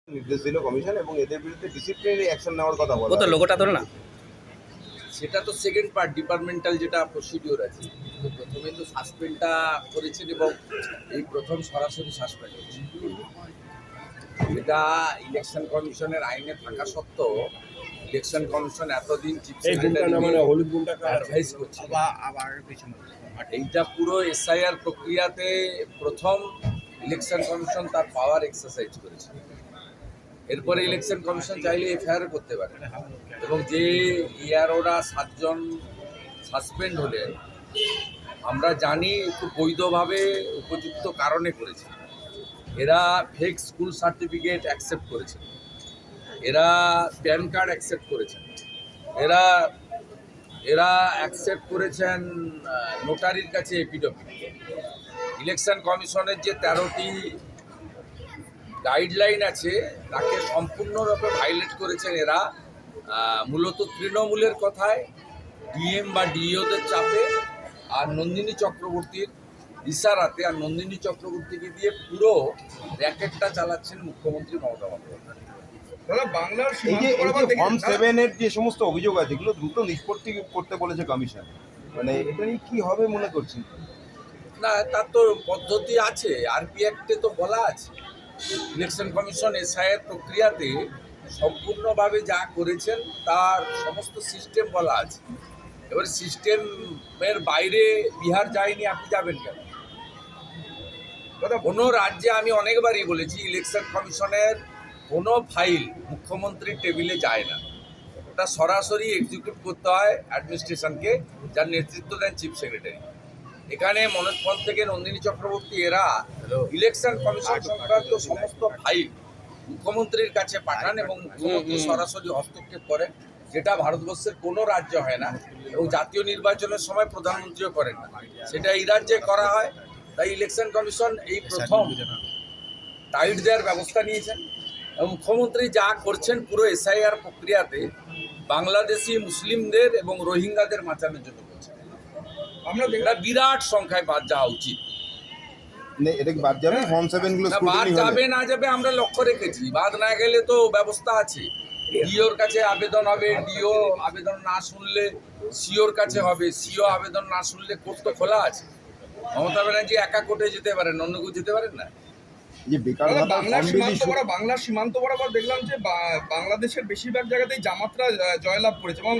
নির্দেশ দিল কমিশন এবং এদের বিরুদ্ধে ডিসিপ্লিনারি অ্যাকশন নেওয়ার কথা বলা ও তো লোগোটা ধরে না। সেটা তো সেকেন্ড পার্ট, ডিপার্টমেন্টাল যেটা প্রসিডিওর আছে। তো প্রথমে তো সাসপেন্ডটা করেছেন এবং এই প্রথম সরাসরি সাসপেন্ড হয়েছে। এটা ইলেকশন কমিশনের আইনে থাকা সত্ত্বেও ইলেকশন কমিশন এতদিন চিফ সেক্রেটারি অ্যাডভাইস করছে। এইটা পুরো এসআইআর প্রক্রিয়াতে প্রথম ইলেকশন কমিশন তার পাওয়ার এক্সারসাইজ করেছে। এরপরে ইলেকশন কমিশন চাইলে এফআইআর করতে পারে এবং যে ইয়ারোরা 7 জন সাসপেন্ড হলে আমরা জানি খুব বৈধভাবে উপযুক্ত কারণে করেছে। এরা ফেক স্কুল সার্টিফিকেট অ্যাকসেপ্ট করেছে, এরা প্যান কার্ড অ্যাকসেপ্ট করেছেন, এরা এরা অ্যাকসেপ্ট করেছেন নোটারির কাছে এপিডভিট। ইলেকশন কমিশনের যে 13টি গাইডলাইন আছে তাকে সম্পূর্ণরূপে ভাইলেট করেছেন এরা। মূলত তৃণমূলের কথায়, ডিএম বা ডিইওদের চাপে আর নন্দিনী চক্রবর্তীর ইশারাতে, আর নন্দিনী চক্রবর্তীকে দিয়ে পুরো র্যাকেটটা চালাচ্ছেন মুখ্যমন্ত্রী মমতা বন্দ্যোপাধ্যায়। এই যে ফর্ম 7 এর যে সমস্ত অভিযোগ আছে এগুলো দ্রুত নিষ্পত্তি করতে বলেছে কমিশন, মানে এটা নিয়ে কি হবে মনে করছেন? না, তার তো পদ্ধতি আছে, আরপি অ্যাক্টে তো বলা আছে। ইলেকশন কমিশন এসআইআর প্রক্রিয়াতে সম্পূর্ণভাবে যা করেছেন তার সমস্ত সিস্টেম বলা আছে। এবার সিস্টেমের বাইরে বিহার যায়নি, আপনি যাবেন কেন? কোনো রাজ্যে আমি অনেকবারই বলেছি ইলেকশন কমিশনের কোনো ফাইল মুখ্যমন্ত্রীর টেবিলে যায় না, ওটা সরাসরি এক্সিকিউট করতে হয় অ্যাডমিনিস্ট্রেশনকে, যার নেতৃত্ব দেন চিফ সেক্রেটারি। এখানে মনোজ পন্থ থেকে নন্দিনী চক্রবর্তী এরা ইলেকশন কমিশন সংক্রান্ত সমস্ত ফাইল মুখ্যমন্ত্রীর কাছে পাঠান এবং মুখ্যমন্ত্রী সরাসরি হস্তক্ষেপ করেন, যেটা ভারতবর্ষের কোনো রাজ্য হয় না এবং জাতীয় নির্বাচনের সময় প্রধানমন্ত্রীও করেন না, সেটা এই রাজ্যে করা হয়। তাই ইলেকশন কমিশন এই প্রথম টাইট দেওয়ার ব্যবস্থা নিয়েছেন এবং মুখ্যমন্ত্রী যা করছেন পুরো এসআইআর প্রক্রিয়াতে বাংলাদেশি মুসলিমদের এবং রোহিঙ্গাদের বাঁচানোর জন্য করছেন। আমরা এটা বিরাট সংখ্যায় বাদ যাওয়া উচিত। এটা কি বাদ যাবে? ফর্ম 7 গুলো বাদ যাবে না যাবে আমরা লক্ষ্য রেখেছি, বাদ না গেলে তো ব্যবস্থা আছে। ডিওর কাছে আবেদন হবে, ডিও আবেদন না শুনলে সিওর কাছে হবে, সিও আবেদন না শুনলে কোর্ট তো খোলা আছে। মমতা ব্যানার্জি একা কোর্টে যেতে পারেন, অন্য কেউ যেতে পারেন না। যে বেকার বাংলার সীমান্ত বরাবর দেখলাম যে বাংলাদেশের বেশিরভাগ জায়গাতেই জামাতরা জয়লাভ করেছে এবং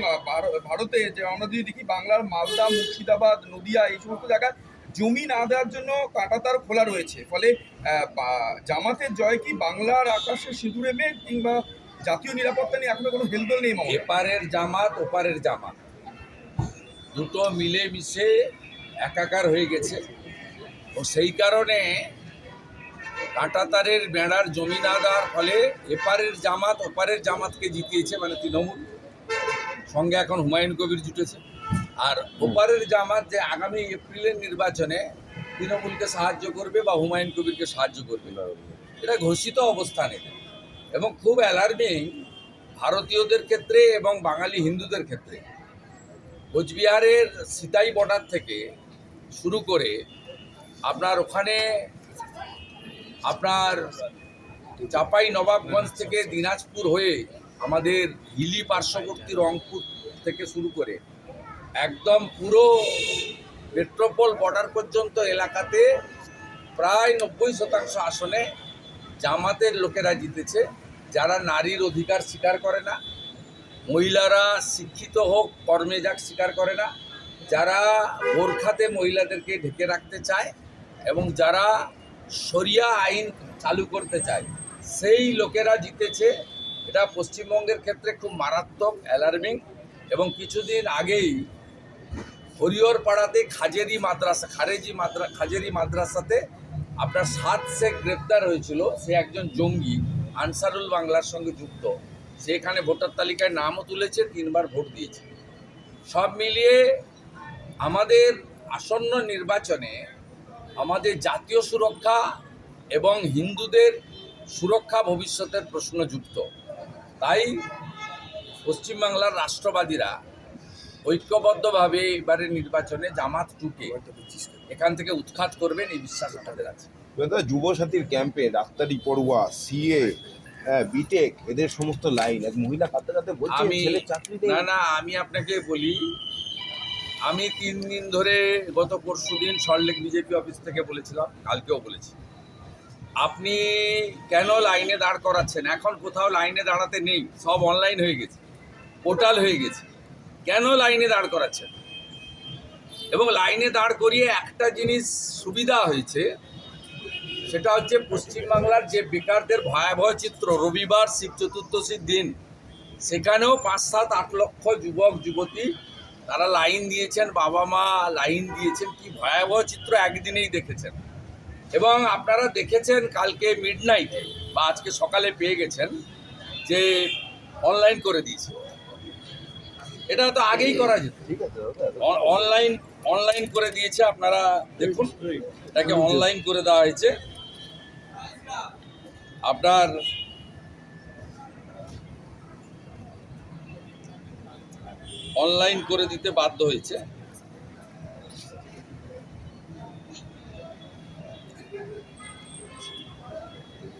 ভারতে যে আমরা যদি দেখি বাংলার মালদা, মুর্শিদাবাদ, নদিয়া এই সমস্ত জায়গায় জমি না দেওয়ার জন্য কাঁটাতার খোলা রয়েছে। ফলে জামাতের জয় কি বাংলার আকাশে সিঁদুরে মেঘ, কিংবা জাতীয় নিরাপত্তা নিয়ে এখনো কোনো হেলদোল নেই? এপারের জামাত ওপারের জামাত দুটো মিলে মিশে একাকার হয়ে গেছে ও সেই কারণে কাঁটাতারের বেড়ার জমি না দেওয়ার ফলে এপারের জামাত ওপারের জামাতকে জিতিয়েছে, মানে তৃণমূল সঙ্গে এখন হুমায়ুন কবির জুটেছে। আর ওপারের জামাত যে আগামী এপ্রিলের নির্বাচনে তৃণমূলকে সাহায্য করবে বা হুমায়ুন কবিরকে সাহায্য করবে, এটা ঘোষিত অবস্থানে এবং খুব অ্যালার্মিং ভারতীয়দের ক্ষেত্রে এবং বাঙালি হিন্দুদের ক্ষেত্রে। কোচবিহারের সিতাই বর্ডার থেকে শুরু করে আপনার ওখানে আপনার চাপাই নবাবগঞ্জ থেকে দিনাজপুর হয়ে আমাদের হিলি পার্শ্ববর্তী রংপুর থেকে শুরু করে একদম পুরো মেট্রোপল বর্ডার পর্যন্ত এলাকাতে প্রায় 90% আসনে জামাতের লোকেরা জিতেছে, যারা নারীর অধিকার স্বীকার করে না, মহিলারা শিক্ষিত হোক কর্মে যাক স্বীকার করে না, যারা বোরখাতে মহিলাদেরকে ঢেকে রাখতে চায় এবং যারা শরিয়া আইন চালু করতে চায়, সেই লোকেরা জিতেছে। এটা পশ্চিমবঙ্গের ক্ষেত্রে খুব মারাত্মক, অ্যালার্মিং। এবং কিছুদিন আগেই হরিহরপাড়াতে খাজেরি মাদ্রাসাতে আপনার 7 শেখ গ্রেপ্তার হয়েছিল। সে একজন জঙ্গি, আনসারুল বাংলার সঙ্গে যুক্ত। সে এখানে ভোটার তালিকায় নামও তুলেছে, 3 বার ভোট দিয়েছে। সব মিলিয়ে আমাদের আসন্ন নির্বাচনে আমাদের জাতীয় সুরক্ষা এবং হিন্দুদের সুরক্ষা ভবিষ্যতের প্রশ্ন যুক্ত। তাই পশ্চিমবাংলার রাষ্ট্রবাদীরা ঐক্যবদ্ধভাবে এবারের নির্বাচনে জামাত টুকে এখান থেকে উৎখাত করবেন, এই বিশ্বাস আমাদের আছে। যুবসাথীর ক্যাম্পে ডাক্তারি পড়ুয়া, সিএ হ্যাঁ বিটেক এদের সমস্ত লাইন এক মহিলা কাঁদতে কাঁদতে বলছে আমি ছেলে চাকরি নেই। না আমি আপনাকে বলি, আমি 3 দিন ধরে গত পরশুদিন সল্টলেক বিজেপি অফিস থেকে বলেছিলাম, কালকেও বলেছি, আপনি কেন লাইনে দাঁড় করাচ্ছেন? এখন কোথাও লাইনে দাঁড়াতে নেই, সব অনলাইন হয়ে গেছে, পোর্টাল হয়ে গেছে, কেন লাইনে দাঁড় করাচ্ছেন? এবং লাইনে দাঁড় করিয়ে একটা জিনিস সুবিধা হয়েছে, সেটা হচ্ছে পশ্চিমবাংলার যে বেকারদের ভয়াবহ চিত্র, রবিবার শিব চতুর্দশীর দিন সেখানেও 5-7-8 লক্ষ যুবক যুবতী তারা লাইন দিয়েছেন, বাবা মা লাইন দিয়েছেন, কি ভয়াবহ চিত্র একদিনেই দেখেছেন। এবং আপনারা দেখেছেন কালকে মিডনাইটে বা আজকে সকালে পেয়ে গেছেন যে অনলাইন করে দিয়েছে। এটা তো আগেই করা যেত, ঠিক আছে দাদা, অনলাইন করে দিয়েছে, আপনারা দেখুন এটাকে অনলাইন করে দেওয়া হয়েছে। আপনার অনলাইন করে দিতে বাধ্য হয়েছে।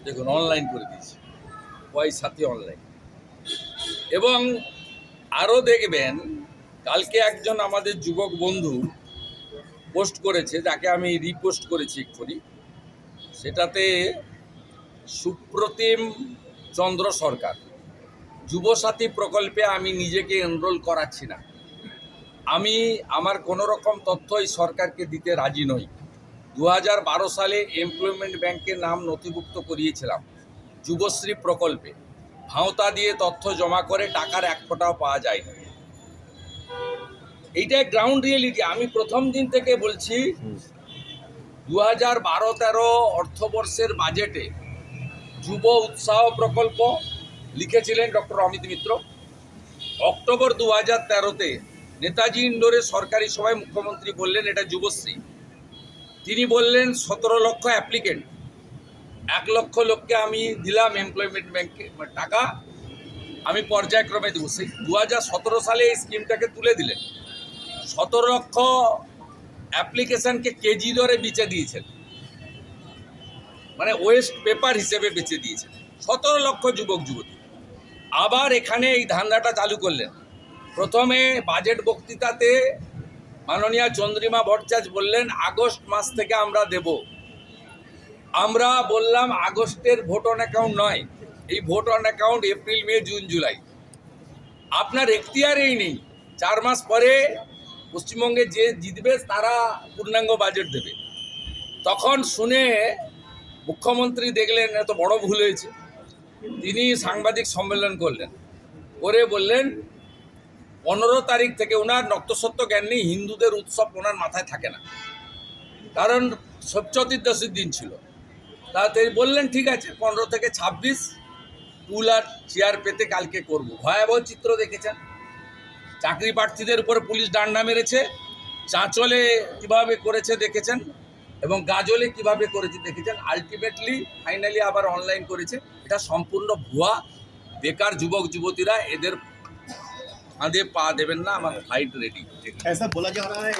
দেখুন অনলাইন করে দিয়েছে, পয়সাতে অনলাইন। এবং আরও দেখবেন কালকে একজন আমাদের যুবক বন্ধু পোস্ট করেছে, যাকে আমি রিপোস্ট করেছি এক্ষুনি, সেটাতে সুপ্রতিম চন্দ্র সরকার, যুবসাথী প্রকল্পে আমি নিজেকে এনরোল করাচ্ছি না, আমি আমার কোনো রকম তথ্য এই সরকারকে দিতে রাজি নই। 2012 সালে এমপ্লয়মেন্ট ব্যাংকের নাম নথিভুক্ত করিয়েছিলাম যুবশ্রী প্রকল্পে, ভাঁওতা দিয়ে তথ্য জমা করে টাকার 1 ফোঁটাও পাওয়া যায়নি। এইটাই গ্রাউন্ড রিয়েলিটি। আমি প্রথম দিন থেকে বলছি 2012-13 অর্থবর্ষের বাজেটে যুব উৎসাহ প্রকল্প লিখেছিলেন ডক্টর অমিত মিত্র। অক্টোবর 2013-তে নেতাজি ইন্ডোরে সরকারি সভায় মুখ্যমন্ত্রী বললেন এটা যুবশ্রী। তিনি বললেন 17 লক্ষ অ্যাপ্লিকেন্ট, 1 লক্ষ লোককে আমি দিলাম এমপ্লয়মেন্ট ব্যাংকে টাকা, আমি পর্যায়ক্রমে দেবো। সেই 2017 সালে এই স্কিমটাকে তুলে দিলেন। 17 লক্ষ অ্যাপ্লিকেশনকে কেজি দরে বেচে দিয়েছেন, মানে ওয়েস্ট পেপার হিসেবে বেচে দিয়েছেন 17 লক্ষ যুবক যুবতী। আবার এখানে এই ধান্দাটা চালু করলেন। প্রথমে বাজেট বক্তৃতাতে মাননীয় চন্দ্রিমা ভট্টাচার্য বললেন আগস্ট মাস থেকে আমরা দেব। আমরা বললাম আগস্টের ভোট অন অ্যাকাউন্ট নয়, এই vote on account April May June July. আপনার এখতিয়ারেই নেই, 4 মাস পরে পশ্চিমবঙ্গে যে জিতবে তারা পূর্ণাঙ্গ বাজেট দেবে। তখন শুনে মুখ্যমন্ত্রী দেখলেন এত বড় ভুল হয়েছে, তিনি সাংবাদিক সম্মেলন করলেন, করে বললেন 15 তারিখ থেকে, ওনার নক্তসত্ত্ব জ্ঞান নেই, হিন্দুদের উৎসব ওনার মাথায় থাকে না, কারণ চতুর্দশীর দিন ছিল। তাতে বললেন ঠিক আছে 15 থেকে 26 টুল আর চেয়ার পেতে কালকে করব। ভয়াবহ চিত্র দেখেছেন, চাকরি প্রার্থীদের উপরে পুলিশ ডান্ডা মেরেছে, চাঁচলে কিভাবে করেছে দেখেছেন, এবং গাজলে কিভাবে করেছে দেখেছেন। আলটিমেটলি ফাইনালি আবার অনলাইন করেছে। এটা সম্পূর্ণ ভুয়া। বেকার যুবক যুবতীরা এদের ফাঁদে পা দেবেন না, আমার ফাইট রেডি। ऐसा बोला जा रहा है